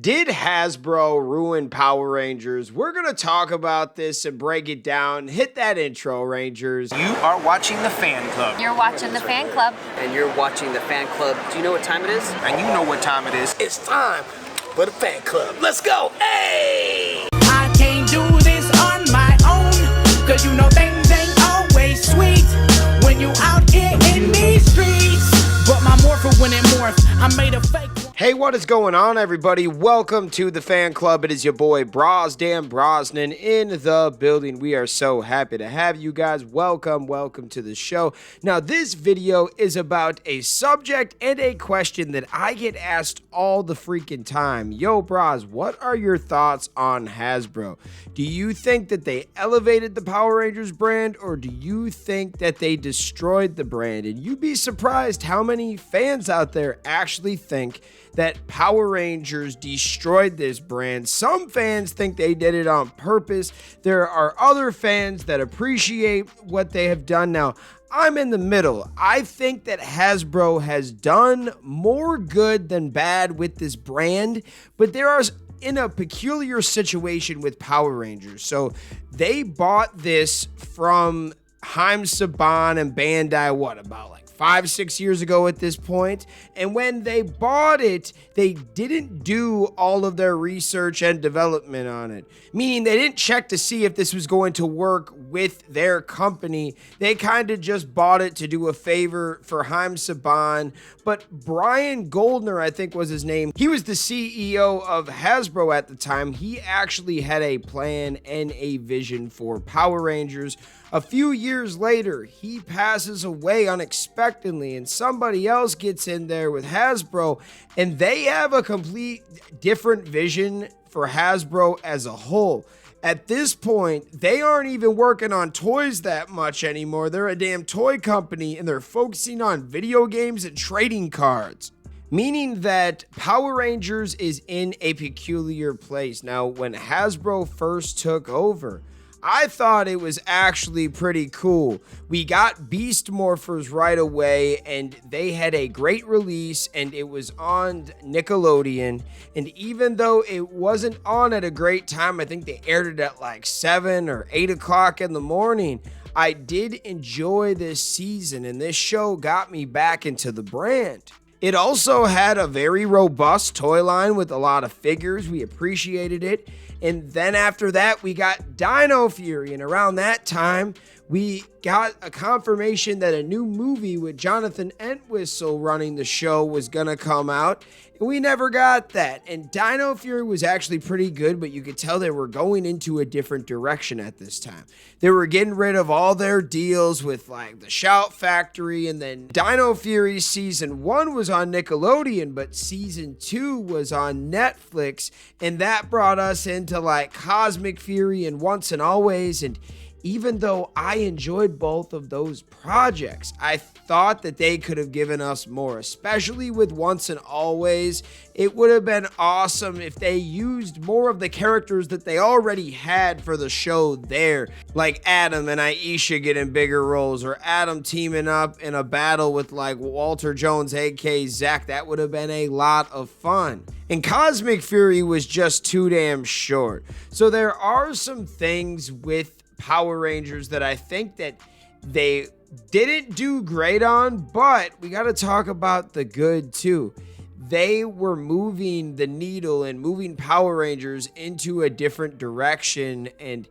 Did Hasbro ruin Power Rangers? We're going to talk about this and break it down. Hit that intro, Rangers. You are watching the Fan Club. You're watching the Fan Club. And you're watching the Fan Club. Do you know what time it is? And you know what time it is. It's time for the Fan Club. Let's go. Hey! I can't do this on my own, cause you know things ain't always sweet when you out here in these streets. But my morpher when it morphed, I made a fake one. Hey, what is going on, everybody? Welcome to the Fan Club. It is your boy, Dan Brosnan, in the building. We are so happy to have you guys. Welcome to the show. Now, this video is about a subject and a question that I get asked all the freaking time. Yo, Bros, what are your thoughts on Hasbro? Do you think that they elevated the Power Rangers brand, or do you think that they destroyed the brand? And you'd be surprised how many fans out there actually think that Power Rangers destroyed this brand. Some fans think they did it on purpose. There are other fans that appreciate what they have done. Now, I'm in the middle. I think that Hasbro has done more good than bad with this brand, but there are in a peculiar situation with Power Rangers. So they bought this from Saban and Bandai, about 5-6 years ago at this point. And when they bought it, they didn't do all of their research and development on it. Meaning they didn't check to see if this was going to work with their company. They kind of just bought it to do a favor for Saban. But Brian Goldner, I think was his name, he was the CEO of Hasbro at the time. He actually had a plan and a vision for Power Rangers. A few years later, he passes away unexpectedly, and somebody else gets in there with Hasbro, and they have a complete different vision for Hasbro as a whole. At this point, they aren't even working on toys that much anymore. They're a damn toy company, and they're focusing on video games and trading cards. Meaning that Power Rangers is in a peculiar place. Now, when Hasbro first took over, I thought it was actually pretty cool. We got Beast Morphers right away, and they had a great release, and it was on Nickelodeon. And even though it wasn't on at a great time, I think they aired it at 7 or 8 o'clock in the morning, I did enjoy this season, and this show got me back into the brand. It also had a very robust toy line with a lot of figures. We appreciated it. And then after that, we got Dino Fury. And around that time, we got a confirmation that a new movie with Jonathan Entwistle running the show was going to come out. And we never got that. And Dino Fury was actually pretty good, but you could tell they were going into a different direction at this time. They were getting rid of all their deals with the Shout Factory. And then Dino Fury Season 1 was on Nickelodeon, but Season 2 was on Netflix. And that brought us into Cosmic Fury and Once and Always. And even though I enjoyed both of those projects, I thought that they could have given us more, especially with Once and Always. It would have been awesome if they used more of the characters that they already had for the show there, like Adam and Aisha getting bigger roles, or Adam teaming up in a battle with Walter Jones, aka Zach. That would have been a lot of fun. And Cosmic Fury was just too damn short. So there are some things with Power Rangers that I think that they didn't do great on, but we got to talk about the good too. They were moving the needle and moving Power Rangers into a different direction, and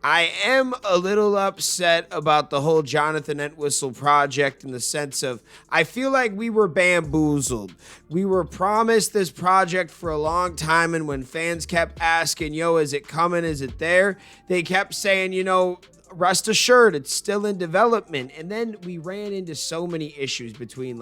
I am a little upset about the whole Jonathan Entwistle project in the sense of I feel like we were bamboozled. We were promised this project for a long time, and when fans kept asking, yo, is it coming? Is it there? They kept saying, rest assured, it's still in development. And then we ran into so many issues between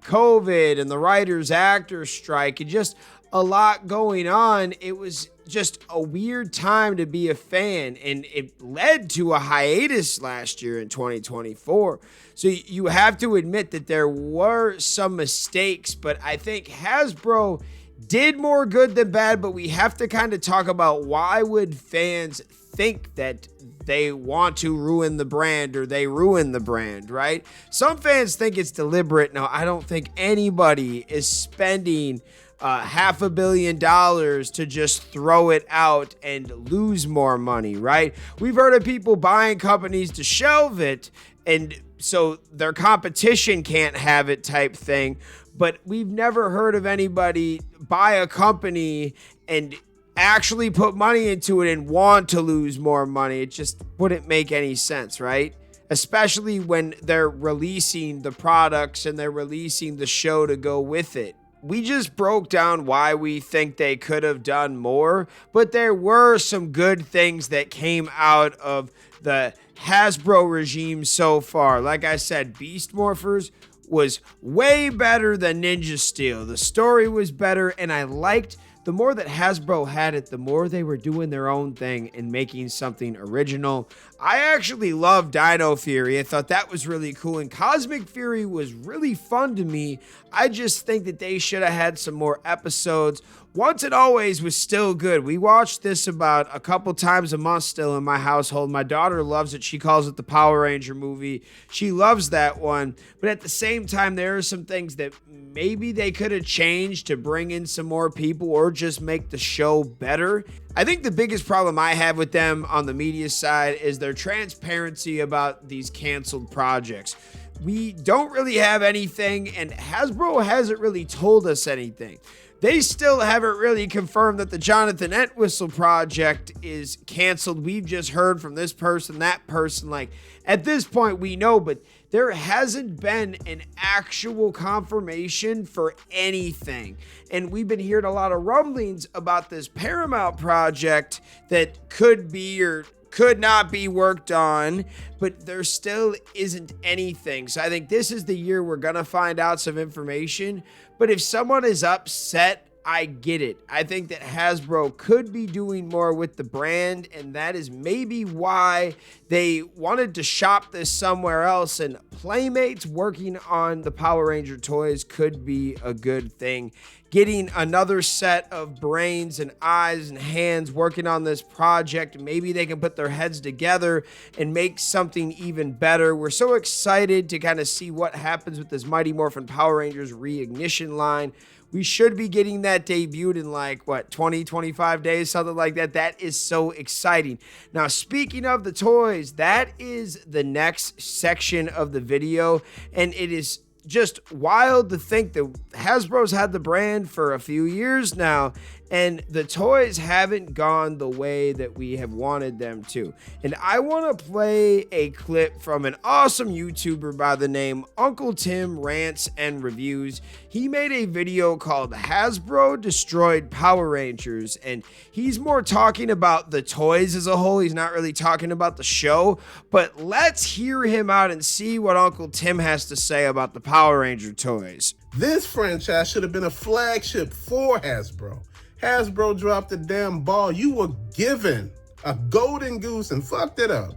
COVID and the writers-actors strike and just a lot going on. It was just a weird time to be a fan, and it led to a hiatus last year in 2024. So you have to admit that there were some mistakes, but I think Hasbro did more good than bad. But we have to kind of talk about why would fans think that they want to ruin the brand, or they ruin the brand, right? Some fans think it's deliberate. Now, I don't think anybody is spending $500 million to just throw it out and lose more money, right? We've heard of people buying companies to shelve it and so their competition can't have it type thing, but we've never heard of anybody buy a company and actually put money into it and want to lose more money. It just wouldn't make any sense, right? Especially when they're releasing the products and they're releasing the show to go with it. We just broke down why we think they could have done more, but there were some good things that came out of the Hasbro regime so far. Like I said, Beast Morphers was way better than Ninja Steel. The story was better, and I liked the more that Hasbro had it, the more they were doing their own thing and making something original. I actually love Dino Fury. I thought that was really cool. And Cosmic Fury was really fun to me. I just think that they should have had some more episodes. Once and Always was still good. We watched this about a couple times a month still in my household. My daughter loves it. She calls it the Power Ranger movie. She loves that one. But at the same time, there are some things that maybe they could have changed to bring in some more people or just make the show better. I think the biggest problem I have with them on the media side is their transparency about these canceled projects. We don't really have anything, and Hasbro hasn't really told us anything. They still haven't really confirmed that the Jonathan Entwistle project is canceled. We've just heard from this person, that person. Like, at this point, we know, but there hasn't been an actual confirmation for anything. And we've been hearing a lot of rumblings about this Paramount project that could be or could not be worked on, but there still isn't anything. So I think this is the year we're going to find out some information. But if someone is upset, I get it. I think that Hasbro could be doing more with the brand, and that is maybe why they wanted to shop this somewhere else, and Playmates working on the Power Ranger toys could be a good thing. Getting another set of brains and eyes and hands working on this project, maybe they can put their heads together and make something even better. We're so excited to kind of see what happens with this Mighty Morphin Power Rangers Reignition line. We should be getting that debuted in like, 20, 25 days, something like that. That is so exciting. Now, speaking of the toys, that is the next section of the video, and it is just wild to think that Hasbro's had the brand for a few years now, and the toys haven't gone the way that we have wanted them to. And I want to play a clip from an awesome YouTuber by the name Uncle Tim Rants and Reviews. He made a video called Hasbro Destroyed Power Rangers, and he's more talking about the toys as a whole. He's not really talking about the show, but let's hear him out and see what Uncle Tim has to say about the Power Ranger toys. This franchise should have been a flagship for Hasbro. Hasbro dropped the damn ball. You were given a golden goose and fucked it up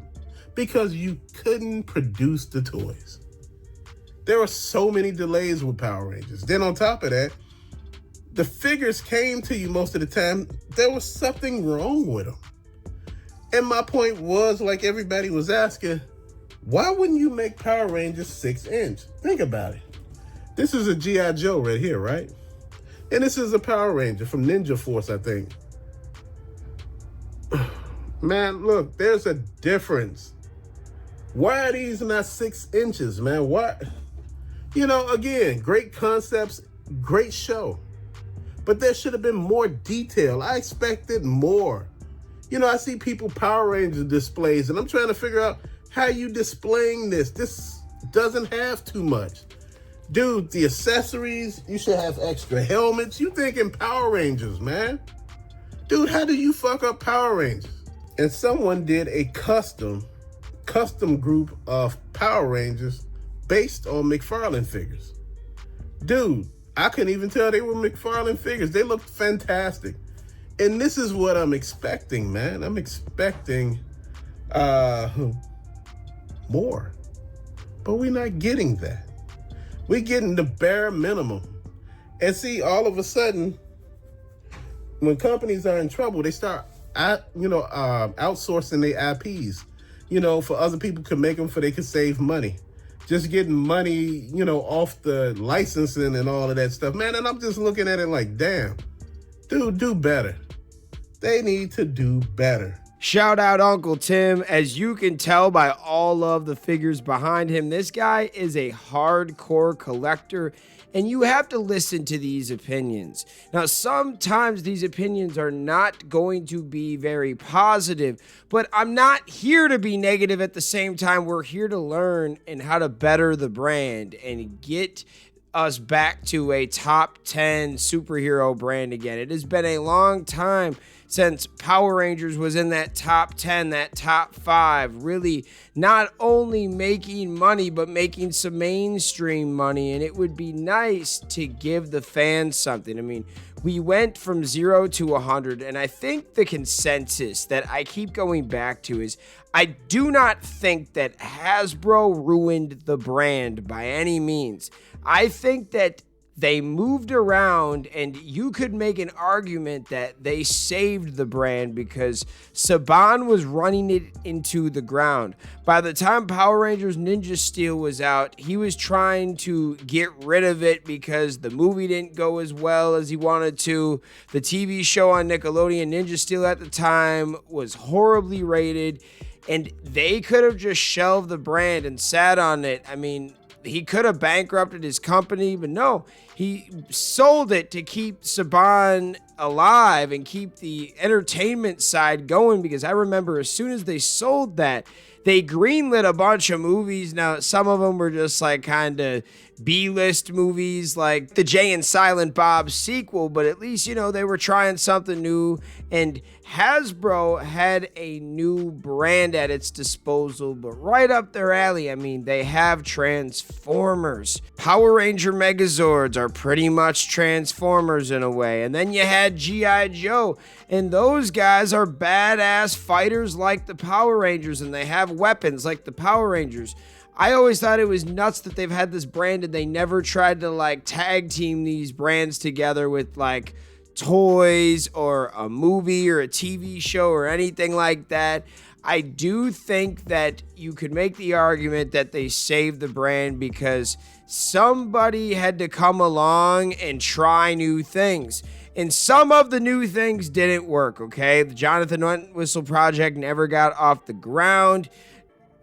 because you couldn't produce the toys. There were so many delays with Power Rangers. Then on top of that, the figures came to you most of the time. There was something wrong with them. And my point was, like everybody was asking, why wouldn't you make Power Rangers 6-inch? Think about it. This is a G.I. Joe right here, right? And this is a Power Ranger from Ninja Force, I think. Man, look, there's a difference. Why are these not 6 inches, man? Why? You know, again, great concepts, great show. But there should have been more detail. I expected more. You know, I see people Power Ranger displays, and I'm trying to figure out how you displaying this. This doesn't have too much. Dude, the accessories, you should have extra helmets. You thinking Power Rangers, man. Dude, how do you fuck up Power Rangers? And someone did a custom group of Power Rangers based on McFarlane figures. Dude, I couldn't even tell they were McFarlane figures. They looked fantastic. And this is what I'm expecting, man. I'm expecting more. But we're not getting that. We're getting the bare minimum. And see, all of a sudden, when companies are in trouble, they start outsourcing their IPs, for other people to make them so they can save money. just getting money, off the licensing and all of that stuff, man. And I'm just looking at it like, damn, dude, do better. They need to do better. Shout out Uncle Tim. As you can tell by all of the figures behind him, this guy is a hardcore collector, and you have to listen to these opinions. Now, sometimes these opinions are not going to be very positive, but I'm not here to be negative at the same time. We're here to learn and how to better the brand and get us back to a top 10 superhero brand again. It has been a long time since Power Rangers was in that top 10, that top 5, really not only making money, but making some mainstream money. And it would be nice to give the fans something. I mean, we went from 0 to 100, and I think the consensus that I keep going back to is I do not think that Hasbro ruined the brand by any means. I think that they moved around, and you could make an argument that they saved the brand because Saban was running it into the ground. By the time Power Rangers Ninja Steel was out, he was trying to get rid of it because the movie didn't go as well as he wanted to. The TV show on Nickelodeon, Ninja Steel at the time, was horribly rated, and they could have just shelved the brand and sat on it. I mean, he could have bankrupted his company, but no, he sold it to keep Saban alive and keep the entertainment side going, because I remember as soon as they sold that, they greenlit a bunch of movies. Now, some of them were just like kind of B-list movies, like the Jay and Silent Bob sequel, but at least, they were trying something new, and Hasbro had a new brand at its disposal, but right up their alley. I mean, they have Transformers. Power Ranger Megazords are pretty much Transformers in a way, and then you had G.I. Joe, and those guys are badass fighters like the Power Rangers, and they have weapons like the Power Rangers. I always thought it was nuts that they've had this brand and they never tried to like tag team these brands together with like toys or a movie or a TV show or anything like that. I do think that you could make the argument that they saved the brand because somebody had to come along and try new things. And some of the new things didn't work, okay? The Jonathan Wentwistle project never got off the ground.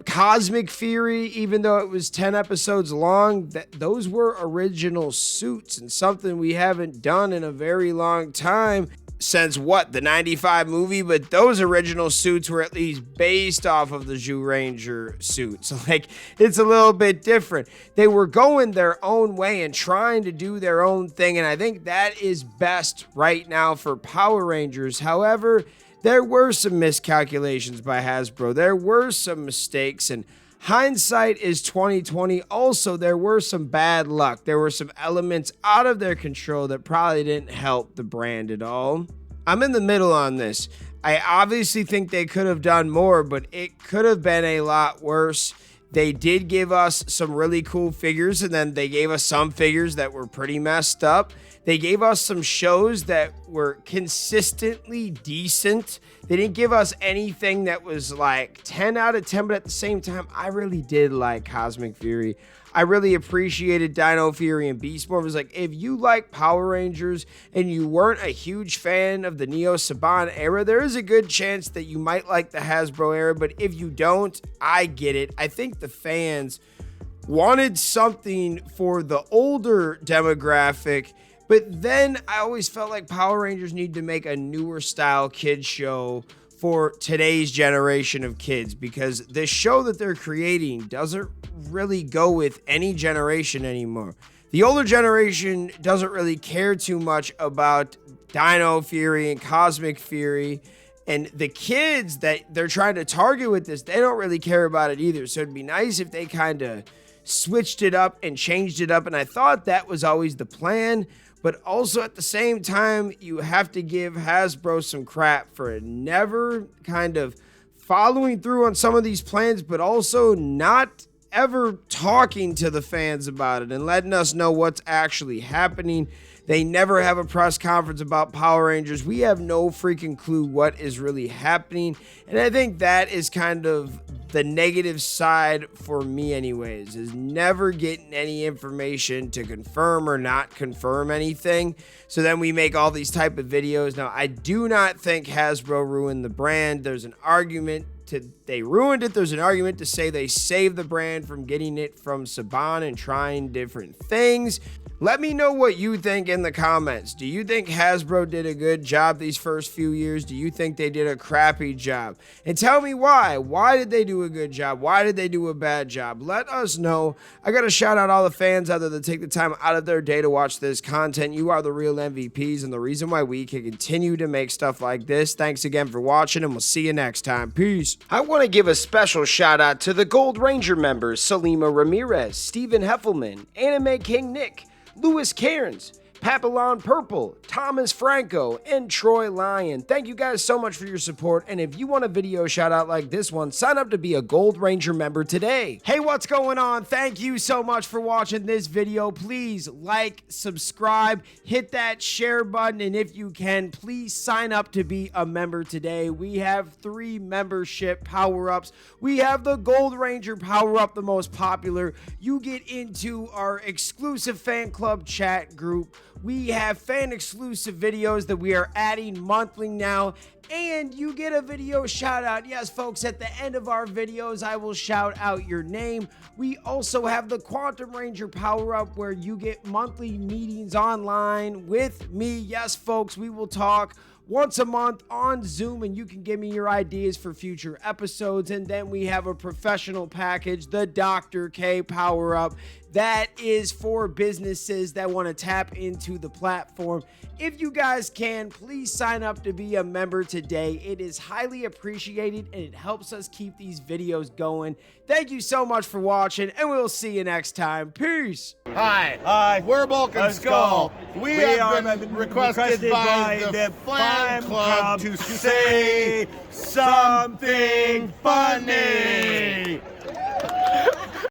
Cosmic Fury, even though it was 10 episodes long, those were original suits and something we haven't done in a very long time since the 95 movie, but those original suits were at least based off of the Zyuranger suits. Like, it's a little bit different. They were going their own way and trying to do their own thing, and I think that is best right now for Power Rangers. However, there were some miscalculations by Hasbro. There were some mistakes, and hindsight is 2020. Also, there were some bad luck. There were some elements out of their control that probably didn't help the brand at all. I'm in the middle on this. I obviously think they could have done more, but it could have been a lot worse. They did give us some really cool figures, and then they gave us some figures that were pretty messed up. They gave us some shows that were consistently decent. They didn't give us anything that was like 10 out of 10, but at the same time, I really did like Cosmic Fury. I really appreciated Dino Fury and Beast Morphers. It was like, if you like Power Rangers and you weren't a huge fan of the Neo Saban era, there is a good chance that you might like the Hasbro era, but if you don't, I get it. I think the fans wanted something for the older demographic, but then I always felt like Power Rangers need to make a newer style kids show for today's generation of kids, because the show that they're creating doesn't really go with any generation anymore. The older generation doesn't really care too much about Dino Fury and Cosmic Fury, and the kids that they're trying to target with this, they don't really care about it either. So it'd be nice if they kind of switched it up and changed it up, and I thought that was always the plan. But also at the same time, you have to give Hasbro some crap for never kind of following through on some of these plans, but also not ever talking to the fans about it and letting us know what's actually happening. They never have a press conference about Power Rangers. We have no freaking clue what is really happening. And I think that is kind of the negative side for me anyways, is never getting any information to confirm or not confirm anything. So then we make all these type of videos. Now, I do not think Hasbro ruined the brand. There's an argument they ruined it. There's an argument to say they saved the brand from getting it from Saban and trying different things. Let me know what you think in the comments. Do you think Hasbro did a good job these first few years? Do you think they did a crappy job? And tell me why. Why did they do a good job? Why did they do a bad job? Let us know. I got to shout out all the fans out there that take the time out of their day to watch this content. You are the real MVPs and the reason why we can continue to make stuff like this. Thanks again for watching, and we'll see you next time. Peace. I want to give a special shout out to the Gold Ranger members, Salima Ramirez, Stephen Heffelman, Anime King Nick, Louis Cairns, Papillon Purple, Thomas Franco, and Troy Lyon. Thank you guys so much for your support, and if you want a video shout out like this one, sign up to be a Gold Ranger member today. Hey, what's going on? Thank you so much for watching this video. Please like, subscribe, hit that share button, and if you can, please sign up to be a member today. We have 3 membership power-ups. We have the Gold Ranger power-up, the most popular. You get into our exclusive fan club chat group. We have fan exclusive videos that we are adding monthly now, and you get a video shout out. Yes, folks, at the end of our videos, I will shout out your name. We also have the Quantum Ranger power up where you get monthly meetings online with me. Yes, folks, we will talk once a month on Zoom, and you can give me your ideas for future episodes. And then we have a professional package, the Dr. K power up. That is for businesses that want to tap into the platform. If you guys can, please sign up to be a member today. It is highly appreciated, and it helps us keep these videos going. Thank you so much for watching, and we'll see you next time. Peace. Hi, we're Bulk and Skull. We have been requested by the fan club to say something funny.